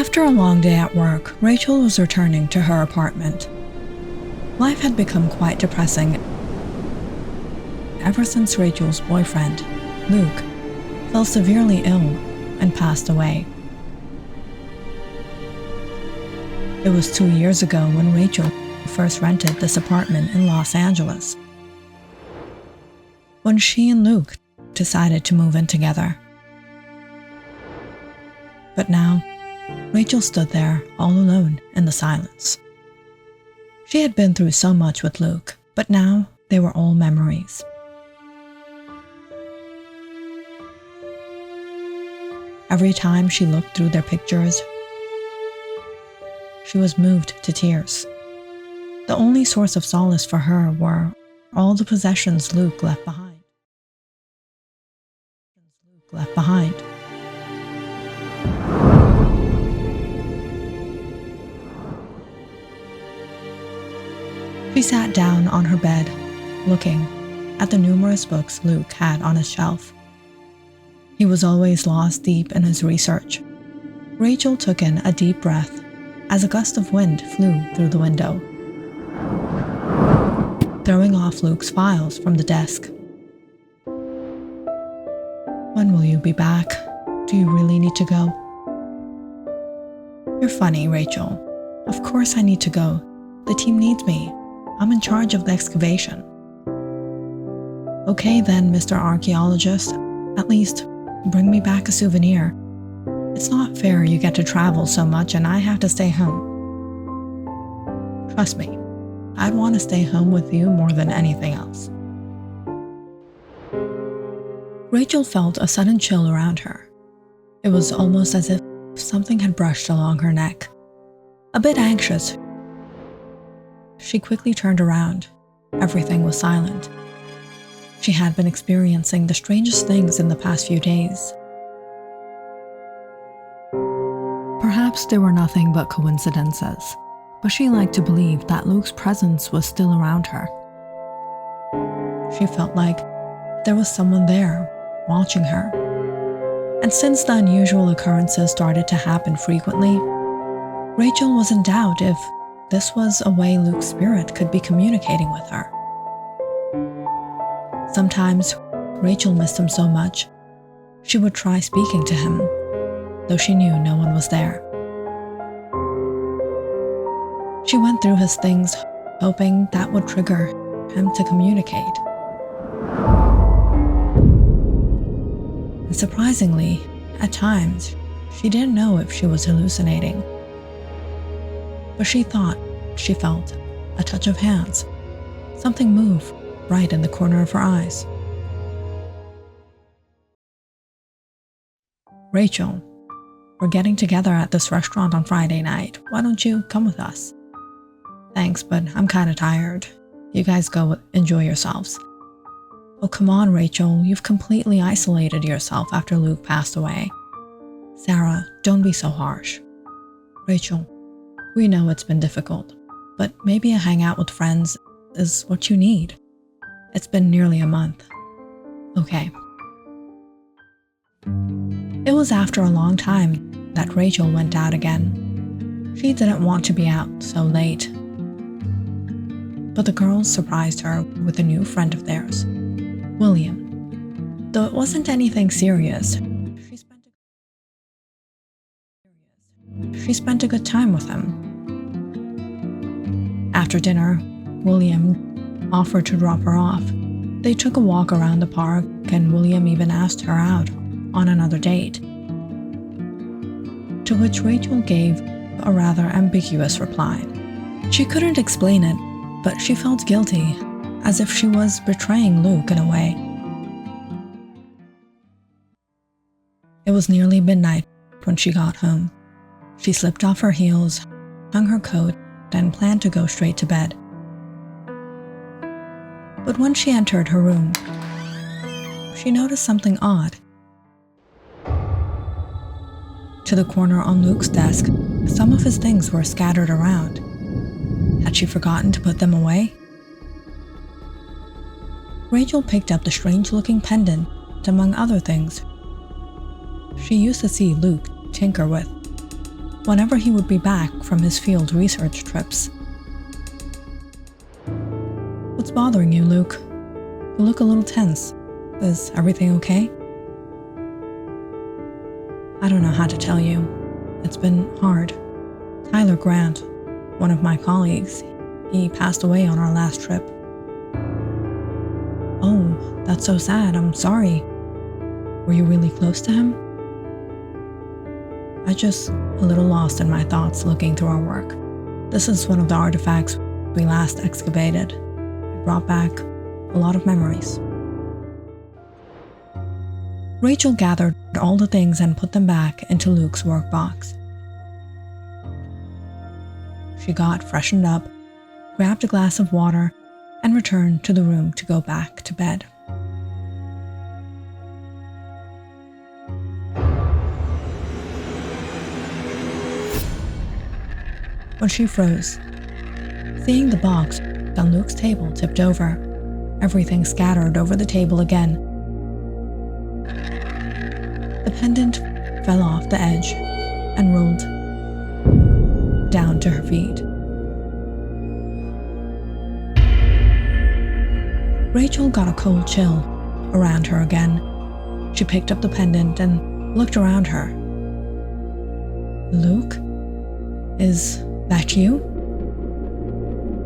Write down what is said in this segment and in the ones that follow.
After a long day at work, Rachel was returning to her apartment. Life had become quite depressing ever since Rachel's boyfriend, Luke, fell severely ill and passed away. It was 2 years ago when Rachel first rented this apartment in Los Angeles, when she and Luke decided to move in together. But now, Rachel stood there all alone in the silence. She had been through so much with Luke, but now they were all memories. Every time she looked through their pictures, she was moved to tears. The only source of solace for her were all the possessions Luke left behind. She sat down on her bed, looking at the numerous books Luke had on his shelf. He was always lost deep in his research. Rachel took in a deep breath as a gust of wind flew through the window, throwing off Luke's files from the desk. "When will you be back? Do you really need to go?" "You're funny, Rachel. Of course I need to go. The team needs me. I'm in charge of the excavation." "Okay then, Mr. Archaeologist. At least bring me back a souvenir. It's not fair you get to travel so much and I have to stay home." "Trust me, I'd want to stay home with you more than anything else." Rachel felt a sudden chill around her. It was almost as if something had brushed along her neck. A bit anxious, she quickly turned around. Everything was silent. She had been experiencing the strangest things in the past few days. Perhaps they were nothing but coincidences, but she liked to believe that Luke's presence was still around her. She felt like there was someone there, watching her. And since the unusual occurrences started to happen frequently, Rachel was in doubt if this was a way Luke's spirit could be communicating with her. Sometimes, Rachel missed him so much, she would try speaking to him, though she knew no one was there. She went through his things, hoping that would trigger him to communicate. And surprisingly, at times, she didn't know if she was hallucinating. But she thought she felt a touch of hands, something move right in the corner of her eyes. "Rachel, we're getting together at this restaurant on Friday night. Why don't you come with us?" "Thanks, but I'm kinda tired. You guys go enjoy yourselves." "Oh, come on, Rachel. You've completely isolated yourself after Luke passed away." "Sarah, don't be so harsh." "Rachel, we know it's been difficult, but maybe a hangout with friends is what you need. It's been nearly a month." "Okay." It was after a long time that Rachel went out again. She didn't want to be out so late. But the girls surprised her with a new friend of theirs, William. Though it wasn't anything serious, she spent a good time with him. After dinner, William offered to drop her off. They took a walk around the park, and William even asked her out on another date, to which Rachel gave a rather ambiguous reply. She couldn't explain it, but she felt guilty, as if she was betraying Luke in a way. It was nearly midnight when she got home. She slipped off her heels, hung her coat, and planned to go straight to bed. But when she entered her room, she noticed something odd. To the corner on Luke's desk, some of his things were scattered around. Had she forgotten to put them away? Rachel picked up the strange-looking pendant, among other things she used to see Luke tinker with. whenever he would be back from his field research trips. "What's bothering you, Luke? You look a little tense. Is everything okay?" "I don't know how to tell you. It's been hard. Tyler Grant, one of my colleagues, he passed away on our last trip." "Oh, that's so sad. I'm sorry. Were you really close to him?" "I just a little lost in my thoughts looking through our work. This is one of the artifacts we last excavated. It brought back a lot of memories." Rachel gathered all the things and put them back into Luke's work box. She got freshened up, grabbed a glass of water, and returned to the room to go back to bed. When she froze, seeing the box on Luke's table tipped over, everything scattered over the table again. The pendant fell off the edge and rolled down to her feet. Rachel got a cold chill around her again. She picked up the pendant and looked around her. "Luke? Is that you?"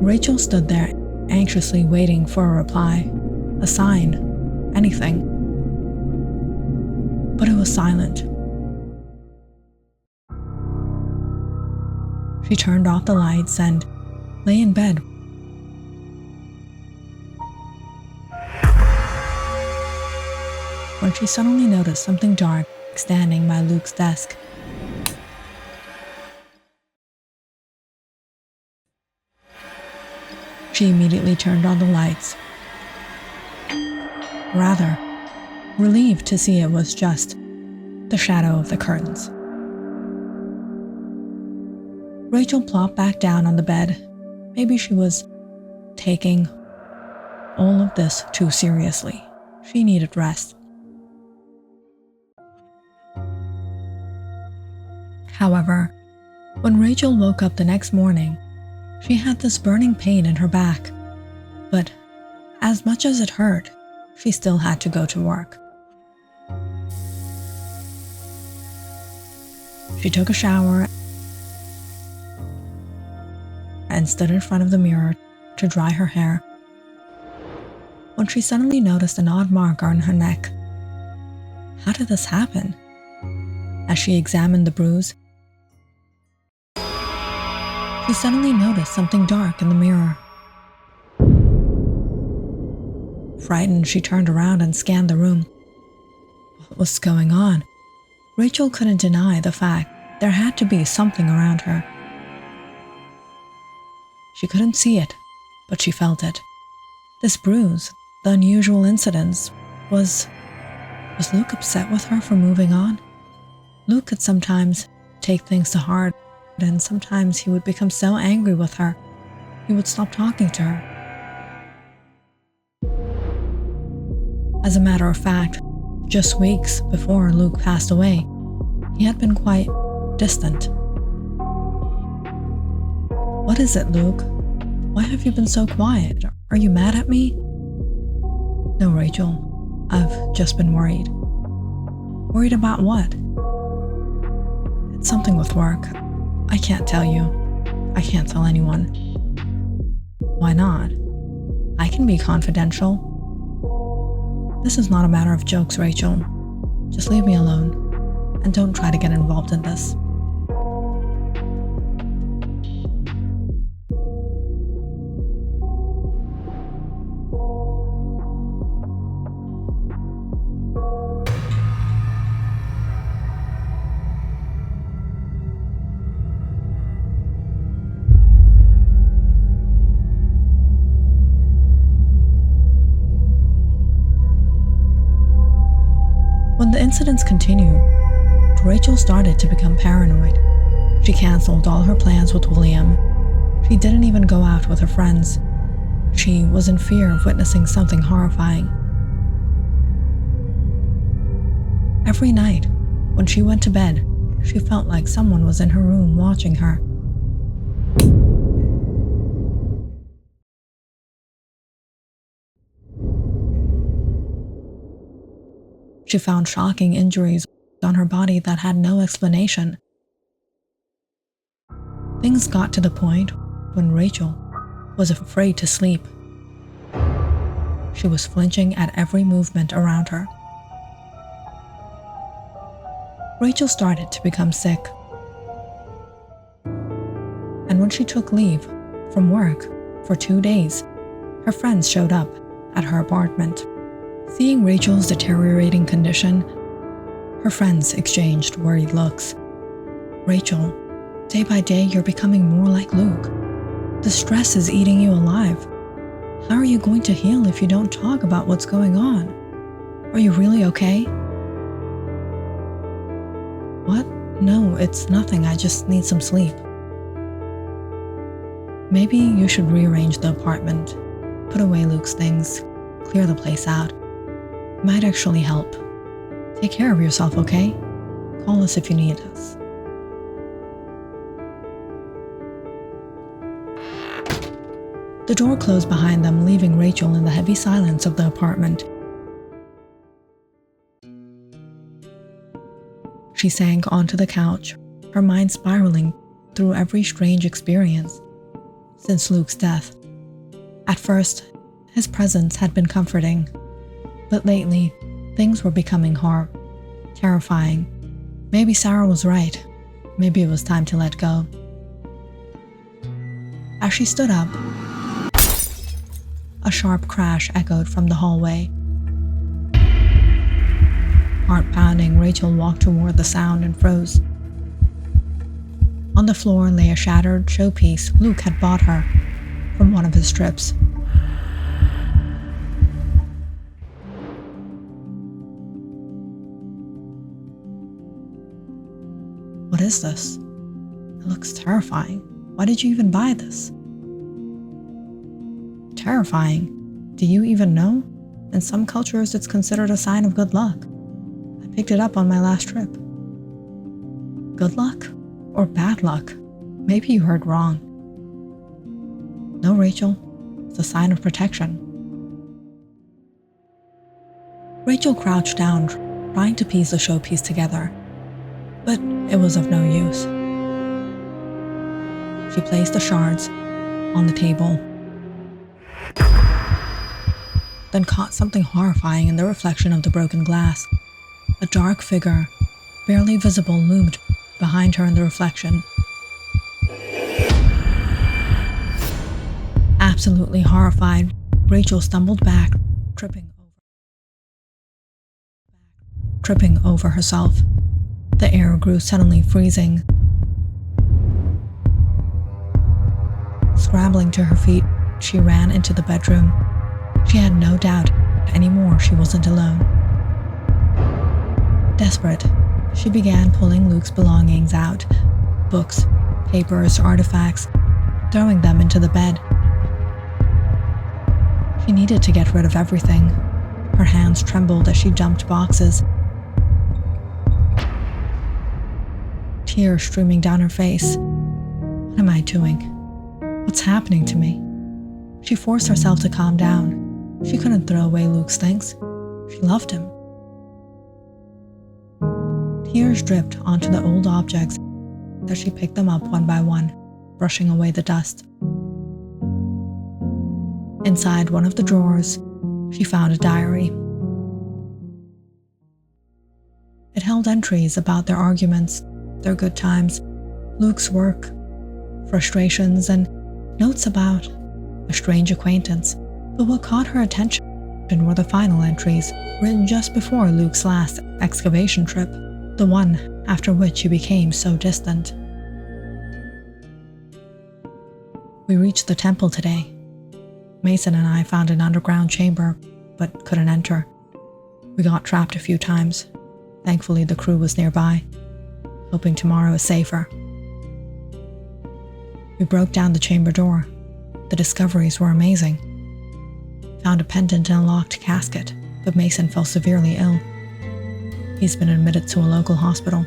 Rachel stood there, anxiously waiting for a reply, a sign, anything. But it was silent. She turned off the lights and lay in bed. When she suddenly noticed something dark standing by Luke's desk. She immediately turned on the lights, rather relieved to see it was just the shadow of the curtains. Rachel plopped back down on the bed. Maybe she was taking all of this too seriously. She needed rest. However, when Rachel woke up the next morning, she had this burning pain in her back, but as much as it hurt, she still had to go to work. She took a shower and stood in front of the mirror to dry her hair, when she suddenly noticed an odd mark on her neck. How did this happen? As she examined the bruise, she suddenly noticed something dark in the mirror. Frightened, she turned around and scanned the room. What was going on? Rachel couldn't deny the fact there had to be something around her. She couldn't see it, but she felt it. This bruise, the unusual incidents, was Luke upset with her for moving on? Luke could sometimes take things to heart, and sometimes he would become so angry with her, he would stop talking to her. As a matter of fact, just weeks before Luke passed away, he had been quite distant. "What is it, Luke? Why have you been so quiet? Are you mad at me?" "No, Rachel. I've just been worried." "Worried about what?" "It's something with work. I can't tell you. I can't tell anyone." "Why not? I can be confidential." "This is not a matter of jokes, Rachel. Just leave me alone, and don't try to get involved in this." When the incidents continued, Rachel started to become paranoid. She canceled all her plans with William. She didn't even go out with her friends. She was in fear of witnessing something horrifying. Every night, when she went to bed, she felt like someone was in her room watching her. She found shocking injuries on her body that had no explanation. Things got to the point when Rachel was afraid to sleep. She was flinching at every movement around her. Rachel started to become sick. And when she took leave from work for 2 days, her friends showed up at her apartment. Seeing Rachel's deteriorating condition, her friends exchanged worried looks. "Rachel, day by day you're becoming more like Luke. The stress is eating you alive. How are you going to heal if you don't talk about what's going on? Are you really okay?" "What? No, it's nothing. I just need some sleep." "Maybe you should rearrange the apartment, put away Luke's things, clear the place out. It might actually help. Take care of yourself, okay? Call us if you need us." The door closed behind them, leaving Rachel in the heavy silence of the apartment. She sank onto the couch, her mind spiraling through every strange experience since Luke's death. At first, his presence had been comforting, but lately, things were becoming terrifying. Maybe Sarah was right. Maybe it was time to let go. As she stood up, a sharp crash echoed from the hallway. Heart pounding, Rachel walked toward the sound and froze. On the floor lay a shattered showpiece Luke had bought her from one of his trips. "What is this? It looks terrifying. Why did you even buy this?" "Terrifying? Do you even know? In some cultures, it's considered a sign of good luck. I picked it up on my last trip." "Good luck? Or bad luck? Maybe you heard wrong." "No, Rachel. It's a sign of protection." Rachel crouched down, trying to piece the showpiece together, but it was of no use. She placed the shards on the table, then caught something horrifying in the reflection of the broken glass. A dark figure, barely visible, loomed behind her in the reflection. Absolutely horrified, Rachel stumbled back, tripping over herself. The air grew suddenly freezing. Scrambling to her feet, she ran into the bedroom. She had no doubt anymore she wasn't alone. Desperate, she began pulling Luke's belongings out, books, papers, artifacts, throwing them into the bed. She needed to get rid of everything. Her hands trembled as she dumped boxes, tears streaming down her face. What am I doing? What's happening to me? She forced herself to calm down. She couldn't throw away Luke's things. She loved him. Tears dripped onto the old objects as she picked them up one by one, brushing away the dust. Inside one of the drawers, she found a diary. It held entries about their arguments, their good times, Luke's work, frustrations, and notes about a strange acquaintance. But what caught her attention were the final entries, written just before Luke's last excavation trip, the one after which he became so distant. "We reached the temple today. Mason and I found an underground chamber, but couldn't enter. We got trapped a few times. Thankfully, the crew was nearby, hoping tomorrow is safer. We broke down the chamber door. The discoveries were amazing. Found a pendant in a locked casket, but Mason fell severely ill. He's been admitted to a local hospital.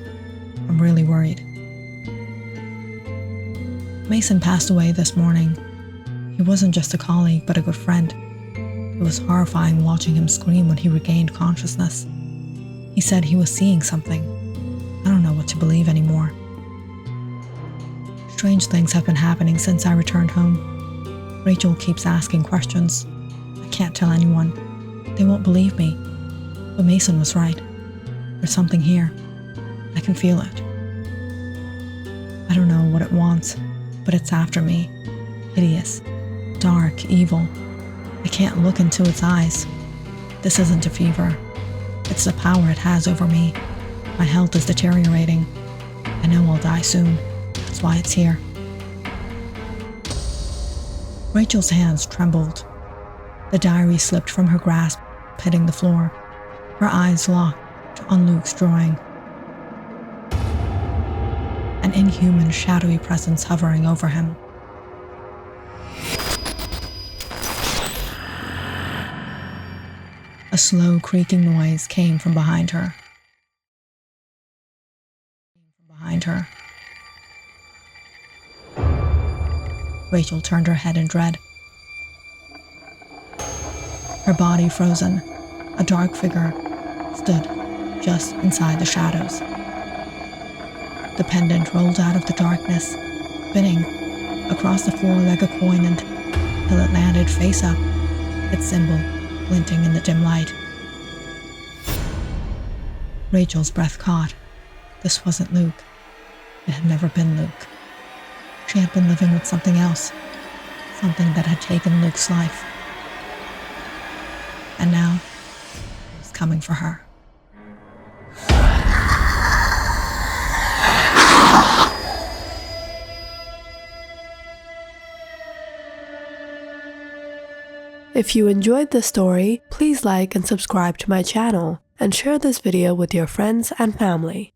I'm really worried. Mason passed away this morning. He wasn't just a colleague, but a good friend. It was horrifying watching him scream when he regained consciousness. He said he was seeing something. I don't know what to believe anymore. Strange things have been happening since I returned home. Rachel keeps asking questions. I can't tell anyone. They won't believe me. But Mason was right. There's something here. I can feel it. I don't know what it wants, but it's after me. Hideous, dark, evil. I can't look into its eyes. This isn't a fever. It's the power it has over me. My health is deteriorating. I know I'll die soon. That's why it's here. Rachel's hands trembled. The diary slipped from her grasp, hitting the floor. Her eyes locked on Luke's drawing. An inhuman, shadowy presence hovering over him. A slow, creaking noise came from behind her. Rachel turned her head in dread. Her body frozen, a dark figure stood just inside the shadows. The pendant rolled out of the darkness, spinning across the floor like a coin until it landed face up, its symbol glinting in the dim light. Rachel's breath caught. This wasn't Luke. It had never been Luke. She had been living with something else, something that had taken Luke's life. And now, it was coming for her. If you enjoyed this story, please like and subscribe to my channel, and share this video with your friends and family.